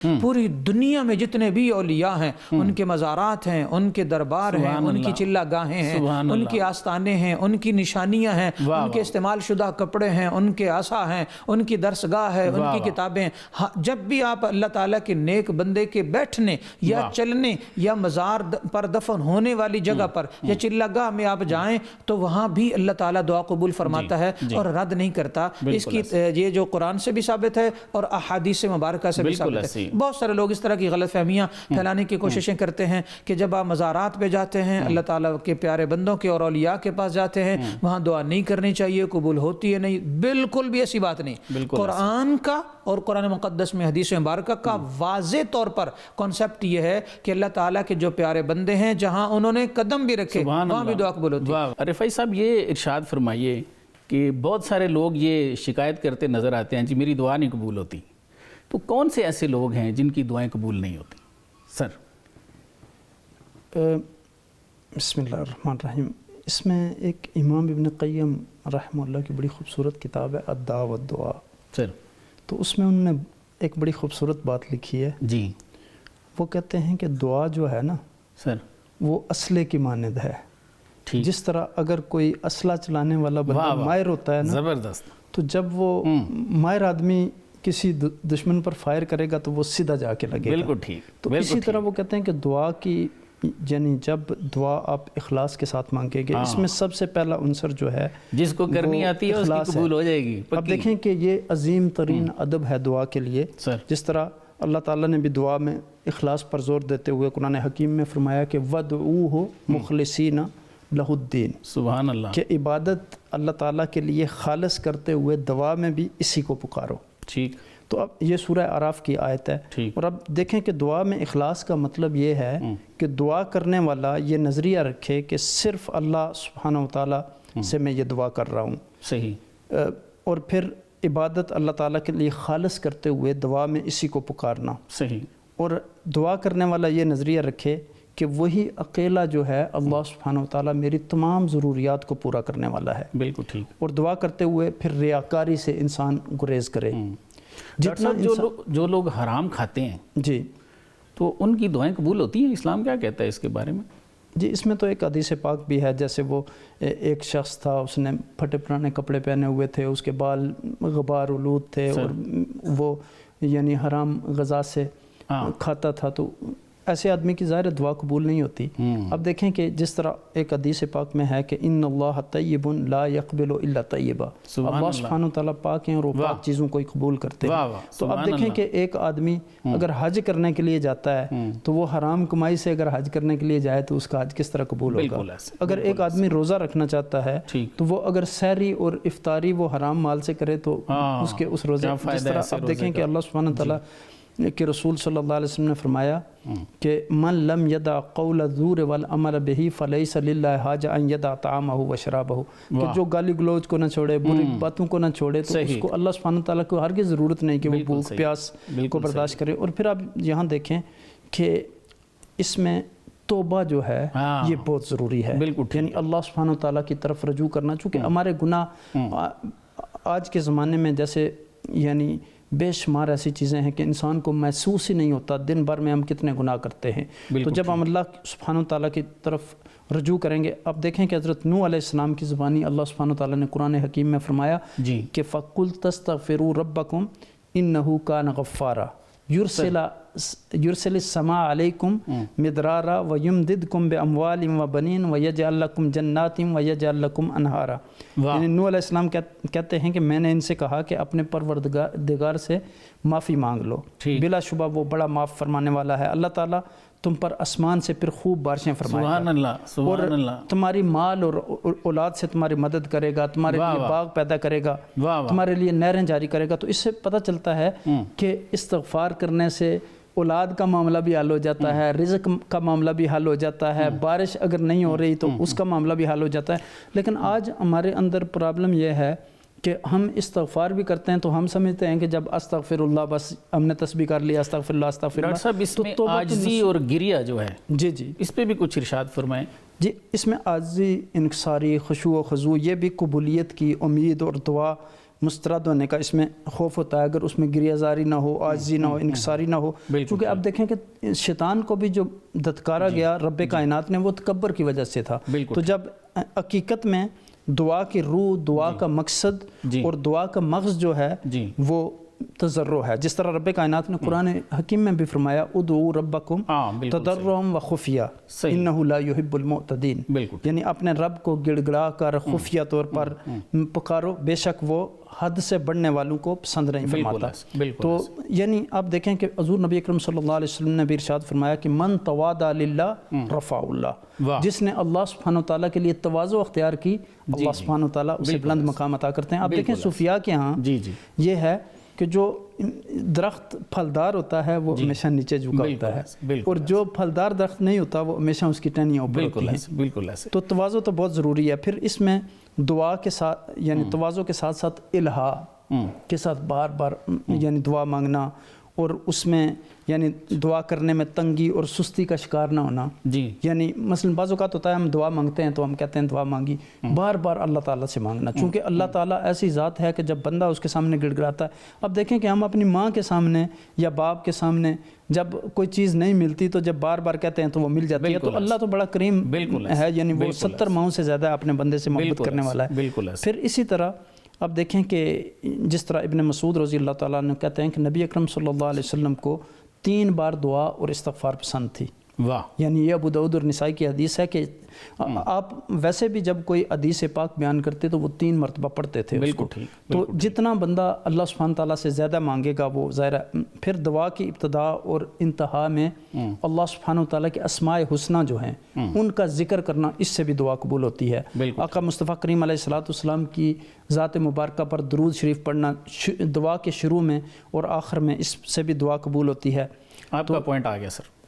پوری دنیا میں جتنے بھی اولیاء ہیں ان کے مزارات ہیں، ان کے دربار ہیں، ان کی چلہ گاہیں ہیں، ان کی آستانے ہیں، ان کی نشانیاں ہیں، ان کے استعمال شدہ کپڑے ہیں، ان کے عصا ہیں، ان کی درسگاہ ہے، ان کی کتابیں۔ جب بھی آپ اللہ تعالیٰ کے نیک بندے کے بیٹھنے یا چلنے یا مزار پر دفن ہونے والی جگہ پر یا چلہ گاہ میں آپ جائیں تو وہاں بھی اللہ تعالیٰ دعا قبول فرماتا ہے اور رد نہیں کرتا۔ اس کی یہ جو قرآن سے بھی ثابت ہے اور احادیث مبارکہ سے بھی ثابت ہے۔ بہت سارے لوگ اس طرح کی غلط فہمیاں پھیلانے کی کوششیں کرتے ہیں کہ جب آپ مزارات پہ جاتے ہیں، اللہ تعالیٰ کے پیارے بندوں کے اور اولیاء کے پاس جاتے ہیں، وہاں دعا نہیں کرنی چاہیے، قبول ہوتی ہے نہیں۔ بالکل بھی ایسی بات نہیں۔ قرآن کا اور قرآن مقدس میں حدیث مبارکہ کا واضح طور پر کانسیپٹ یہ ہے کہ اللہ تعالیٰ کے جو پیارے بندے ہیں جہاں انہوں نے قدم بھی رکھے وہاں بھی دعا قبول ہوتی ہے۔ رفاعی صاحب یہ ارشاد فرمائیے کہ بہت سارے لوگ یہ شکایت کرتے نظر آتے ہیں جی میری دعا نہیں قبول ہوتی، تو کون سے ایسے لوگ ہیں جن کی دعائیں قبول نہیں ہوتی؟ سر بسم اللہ الرحمن الرحیم۔ اس میں ایک امام ابن قیم رحمہ اللہ کی بڑی خوبصورت کتاب ہے الدعاء والدعاء۔ سر تو اس میں انہوں نے ایک بڑی خوبصورت بات لکھی ہے جی، وہ کہتے ہیں کہ دعا جو ہے نا سر وہ اسلحے کی مانند ہے۔ ٹھیک، جس طرح اگر کوئی اسلحہ چلانے والا بندہ ماہر ہوتا ہے نا، زبردست، تو جب وہ ماہر آدمی کسی دشمن پر فائر کرے گا تو وہ سیدھا جا کے لگے گا۔ بالکل ٹھیک۔ تو اسی طرح وہ کہتے ہیں کہ دعا کی یعنی جب دعا آپ اخلاص کے ساتھ مانگیں گے، اس میں سب سے پہلا عنصر جو ہے جس کو کرنی آتی ہے اس کی قبول ہو جائے گی۔ اب دیکھیں کہ یہ عظیم ترین ادب ہے دعا کے لیے۔ جس طرح اللہ تعالیٰ نے بھی دعا میں اخلاص پر زور دیتے ہوئے قرآن حکیم میں فرمایا کہ وَدْعُوهُ مُخْلِصِينَ لَهُ الدِّينَ، سبحان اللہ، کہ عبادت اللہ تعالیٰ کے لیے خالص کرتے ہوئے دعا میں بھی اسی کو پکارو۔ ٹھیک۔ تو اب یہ سورہ اعراف کی آیت ہے، اور اب دیکھیں کہ دعا میں اخلاص کا مطلب یہ ہے کہ دعا کرنے والا یہ نظریہ رکھے کہ صرف اللہ سبحانہ وتعالیٰ سے میں یہ دعا کر رہا ہوں۔ صحیح۔ اور پھر عبادت اللہ تعالیٰ کے لیے خالص کرتے ہوئے دعا میں اسی کو پکارنا۔ صحیح۔ اور دعا کرنے والا یہ نظریہ رکھے کہ وہی اکیلا جو ہے اللہ سبحانہ وتعالیٰ میری تمام ضروریات کو پورا کرنے والا ہے۔ بالکل ٹھیک۔ اور دعا کرتے ہوئے پھر ریاکاری سے انسان گریز کرے۔ جتنا جو لوگ حرام کھاتے ہیں جی، تو ان کی دعائیں قبول ہوتی ہیں؟ اسلام کیا کہتا ہے اس کے بارے میں؟ جی، اس میں تو ایک حدیث پاک بھی ہے، جیسے وہ ایک شخص تھا، اس نے پھٹے پرانے کپڑے پہنے ہوئے تھے، اس کے بال غبار آلود تھے اور وہ یعنی حرام غذا سے کھاتا تھا، تو ایسے آدمی کی ظاہر دعا قبول نہیں ہوتی۔ اب دیکھیں کہ جس طرح ایک حدیث پاک میں ہے کہ ان اللہ طیب لا یقبل الا طیبا، اللہ سبحانہ وتعالیٰ پاک ہیں اور وہ پاک چیزوں کو قبول کرتے ہیں۔ تو اب دیکھیں کہ ایک آدمی اگر حج کرنے کے لیے جاتا ہے تو وہ حرام کمائی سے اگر حج کرنے کے لیے جائے تو اس کا حج کس طرح قبول ہوگا؟ اگر ایک آدمی روزہ رکھنا چاہتا ہے تو وہ اگر سحری اور افطاری وہ حرام مال سے کرے تو اس کے اس روزے جس طرح اب دیکھیں کہ اللہ سبحانہ وتعالیٰ کہ رسول صلی اللہ علیہ وسلم نے فرمایا کہ من لم یدع قول الزور والعمل بہ فلیس للہ حاجہ ان یدع طعامہ وشرابہ، کہ جو گالی گلوچ کو نہ چھوڑے، بری باتوں کو نہ چھوڑے، تو اس کو اللہ سبحانہ تعالیٰ کو ہرگز ضرورت نہیں کہ وہ بھوک پیاس کو برداشت کرے۔ اور پھر آپ یہاں دیکھیں کہ اس میں توبہ جو ہے یہ بہت ضروری ہے، یعنی اللہ سبحانہ تعالیٰ کی طرف رجوع کرنا، چونکہ ہمارے گناہ آج کے زمانے میں جیسے یعنی بے شمار ایسی چیزیں ہیں کہ انسان کو محسوس ہی نہیں ہوتا دن بھر میں ہم کتنے گناہ کرتے ہیں۔ تو جب ہم اللہ سبحانہ تعالیٰ کی طرف رجوع کریں گے، اب دیکھیں کہ حضرت نوح علیہ السلام کی زبانی اللہ سبحانہ تعالیٰ نے قرآن حکیم میں فرمایا کہ فَقُلْ تَسْتَغْفِرُوا رَبَّكُمْ إِنَّهُ كَانَ غَفَّارًا يُرْسِلِ السَّمَاءَ عَلَيْكُمْ مِدْرَارًا وَيُمْدِدْكُمْ بِأَمْوَالٍ وَبَنِينَ وَيَجْعَلْ لَكُمْ جَنَّاتٍ وَيَجْعَلْ لَكُمْ أَنْهَارًا۔ یعنی نوح علیہ السلام کہتے ہیں کہ میں نے ان سے کہا کہ اپنے پروردگار سے معافی مانگ لو، بلا شبہ وہ بڑا معاف فرمانے والا ہے۔ اللہ تعالیٰ تم پر آسمان سے پھر خوب بارشیں فرمائے گا، سبحان اللہ، سبحان اللہ، تمہاری مال اور اولاد سے تمہاری مدد کرے گا، تمہارے لیے باغ پیدا کرے گا، تمہارے لیے نہریں جاری کرے گا۔ تو اس سے پتہ چلتا ہے کہ استغفار کرنے سے اولاد کا معاملہ بھی حل ہو جاتا ہے، رزق کا معاملہ بھی حل ہو جاتا ہے، بارش اگر نہیں ہو رہی تو اس کا معاملہ بھی حل ہو جاتا ہے۔ لیکن آج ہمارے اندر پرابلم یہ ہے کہ ہم استغفار بھی کرتے ہیں تو ہم سمجھتے ہیں کہ جب استغفر اللہ بس ہم نے تسبیح کر لیا، استغفر اللہ استغفر اللہ۔ ڈاکٹر صاحب اس میں عاجزی اور گریہ جو ہے جی جی اس پہ بھی کچھ ارشاد فرمائیں۔ جی، اس میں عاجزی، انکساری، خشوع و خضوع، یہ بھی قبولیت کی امید اور دعا مسترد ہونے کا اس میں خوف ہوتا ہے، اگر اس میں گریہ زاری نہ ہو، عاجزی نہ ہو، انکساری نہ ہو. کیونکہ اب دیکھیں کہ شیطان کو بھی جو دھتکارا گیا رب کائنات نے وہ تکبر کی وجہ سے تھا. تو جب حقیقت میں دعا کی روح، دعا کا مقصد اور دعا کا مغز جو ہے وہ تضرع ہے، جس طرح رب کائنات نے قرآن حکیم میں بھی فرمایا ادعوا ربکم تضرعا وخفیہ انہ لا یحب المعتدین، یعنی اپنے رب کو گڑ گڑا کر خفیہ طور پر پکارو، بے شک وہ حد سے بڑھنے والوں کو پسند نہیں فرماتا. تو یعنی آپ دیکھیں کہ حضور نبی اکرم صلی اللہ علیہ وسلم نے بھی ارشاد فرمایا کہ من تواضع للہ رفع اللہ، جس نے اللہ سبحانہ وتعالیٰ کے لیے تواضع اختیار کی اللہ سبحانہ وتعالیٰ اسے بلند مقام عطا کرتے ہیں. آپ دیکھیں صوفیاء کے ہاں یہ ہے کہ جو درخت پھلدار ہوتا ہے وہ ہمیشہ نیچے جھکا ہوتا ہے، اور جو پھلدار درخت نہیں ہوتا وہ ہمیشہ اس کی ٹہنیاں اوپر ہوتی ہیں. بالکل ایسے. تو تواضع تو بہت ضروری ہے. پھر اس میں دعا کے ساتھ یعنی تواضع کے ساتھ ساتھ الہا کے ساتھ بار بار یعنی دعا مانگنا، اور اس میں یعنی دعا کرنے میں تنگی اور سستی کا شکار نہ ہونا. یعنی مثلا بعض اوقات ہوتا ہے ہم دعا مانگتے ہیں تو ہم کہتے ہیں دعا مانگی، بار بار اللہ تعالیٰ سے مانگنا، چونکہ اللہ تعالیٰ ایسی ذات ہے کہ جب بندہ اس کے سامنے گڑ گڑاتا ہے. اب دیکھیں کہ ہم اپنی ماں کے سامنے یا باپ کے سامنے جب کوئی چیز نہیں ملتی تو جب بار بار کہتے ہیں تو وہ مل جاتی ہے. تو اللہ تو بڑا کریم ہے، یعنی وہ 70 ماہوں سے زیادہ اپنے بندے سے محبت کرنے والا ہے. پھر اسی طرح اب دیکھیں کہ جس طرح ابن مسعود رضی اللہ تعالیٰ عنہ کہتے ہیں کہ نبی اکرم صلی اللہ علیہ وسلم کو 3 بار دعا اور استغفار پسند تھی. یعنی یہ ابو داؤد اور نسائی کی حدیث ہے کہ آپ ویسے بھی جب کوئی حدیث پاک بیان کرتے تو وہ 3 مرتبہ پڑھتے تھے اس کو. تو جتنا بندہ اللہ سبحانہ تعالیٰ سے زیادہ مانگے گا وہ ظاہر ہے. پھر دعا کی ابتدا اور انتہا میں اللہ سبحانہ تعالیٰ کے اسماء حسنہ جو ہیں ان کا ذکر کرنا، اس سے بھی دعا قبول ہوتی ہے. آقا مصطفیٰ کریم علیہ السلام کی ذات مبارکہ پر درود شریف پڑھنا دعا کے شروع میں اور آخر میں، اس سے بھی دعا قبول ہوتی ہے. آپ کا پوائنٹ آ گیا سر.